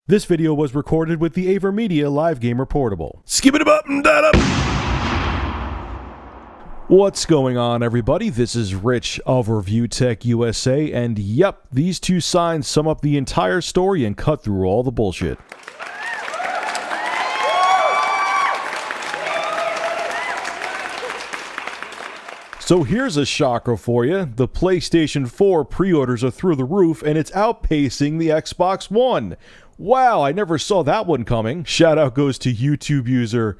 This video was recorded with the AverMedia Live Gamer Portable. Skip it up and that up! What's going on, everybody? This is Rich of Review Tech USA, and yep, these two signs sum up the entire story and cut through all the bullshit. So here's a shocker for you. The PlayStation 4 pre-orders are through the roof, and it's outpacing the Xbox One. Wow, I never saw that one coming. Shout out goes to YouTube user,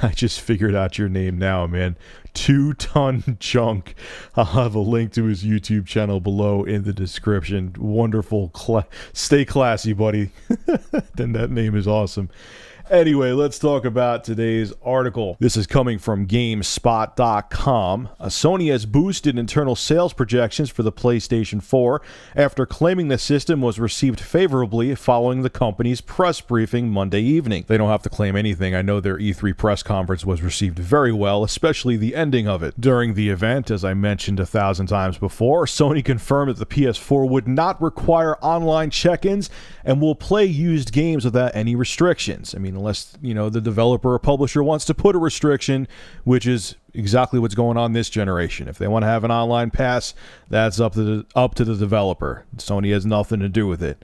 I just figured out your name now, man. 2-ton Junk. I'll have a link to his YouTube channel below in the description. Wonderful. Stay classy, buddy. Then that name is awesome. Anyway, let's talk about today's article. This is coming from GameSpot.com. Sony has boosted internal sales projections for the PlayStation 4 after claiming the system was received favorably following the company's press briefing Monday evening. They don't have to claim anything. I know their E3 press conference was received very well, especially the ending of it. During the event, as I mentioned 1,000 times before, Sony confirmed that the PS4 would not require online check-ins and will play used games without any restrictions. I mean, unless, you know, the developer or publisher wants to put a restriction, which is exactly what's going on this generation. If they want to have an online pass, that's up to the developer. Sony has nothing to do with it.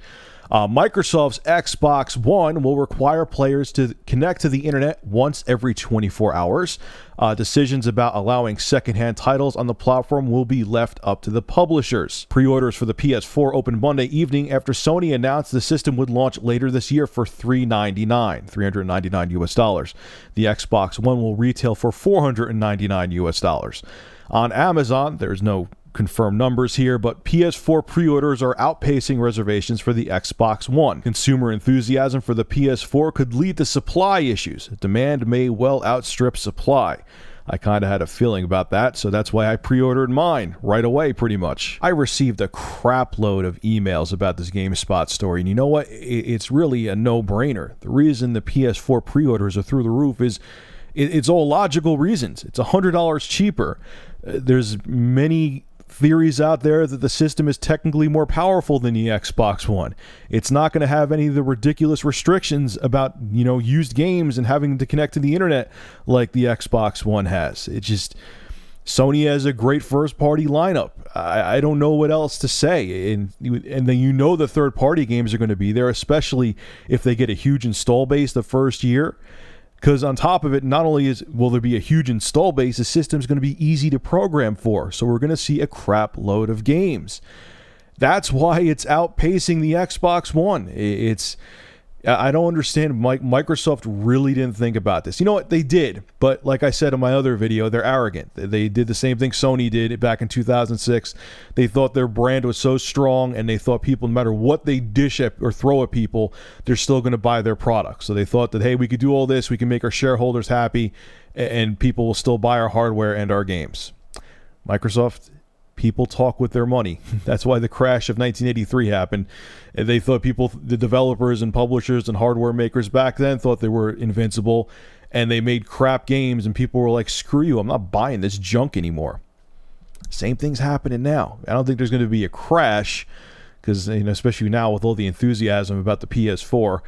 Microsoft's Xbox One will require players to connect to the internet once every 24 hours. Decisions about allowing secondhand titles on the platform will be left up to the publishers. Pre-orders for the PS4 opened Monday evening after Sony announced the system would launch later this year for $399 US. The Xbox One will retail for $499 US. On Amazon, there's no confirmed numbers here, but PS4 pre-orders are outpacing reservations for the Xbox One. Consumer enthusiasm for the PS4 could lead to supply issues. Demand may well outstrip supply. I kind of had a feeling about that, so that's why I pre-ordered mine right away, pretty much. I received a crap load of emails about this GameSpot story, and you know what? It's really a no-brainer. The reason the PS4 pre-orders are through the roof is it's all logical reasons. It's $100 cheaper. There's many theories out there that the system is technically more powerful than the Xbox One. It's not going to have any of the ridiculous restrictions about, you know, used games and having to connect to the internet like the Xbox One has. It just, Sony has a great first-party lineup. I don't know what else to say. And then you know the third-party games are going to be there, especially if they get a huge install base the first year. Because on top of it, not only will there be a huge install base, the system's going to be easy to program for. So we're going to see a crap load of games. That's why it's outpacing the Xbox One. I don't understand. Microsoft really didn't think about this. You know what? They did. But like I said in my other video, they're arrogant. They did the same thing Sony did back in 2006. They thought their brand was so strong, and they thought people, no matter what they dish at or throw at people, they're still going to buy their product. So they thought that, hey, we could do all this. We can make our shareholders happy, and people will still buy our hardware and our games. Microsoft, people talk with their money. That's why the crash of 1983 happened. And they thought the developers and publishers and hardware makers back then thought they were invincible, and they made crap games, and people were like, screw you, I'm not buying this junk anymore. Same thing's happening now. I don't think there's going to be a crash, because, you know, especially now with all the enthusiasm about the PS4,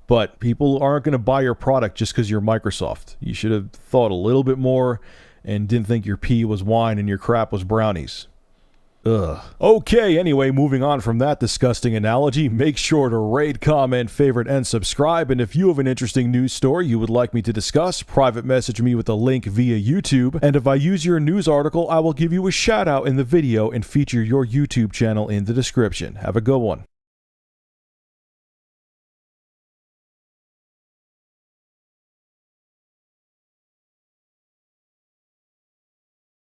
but people aren't going to buy your product just because you're Microsoft. You should have thought a little bit more and didn't think your pee was wine and your crap was brownies. Ugh. Okay, anyway, moving on from that disgusting analogy, make sure to rate, comment, favorite, and subscribe. And if you have an interesting news story you would like me to discuss, private message me with a link via YouTube. And if I use your news article, I will give you a shout out in the video and feature your YouTube channel in the description. Have a good one.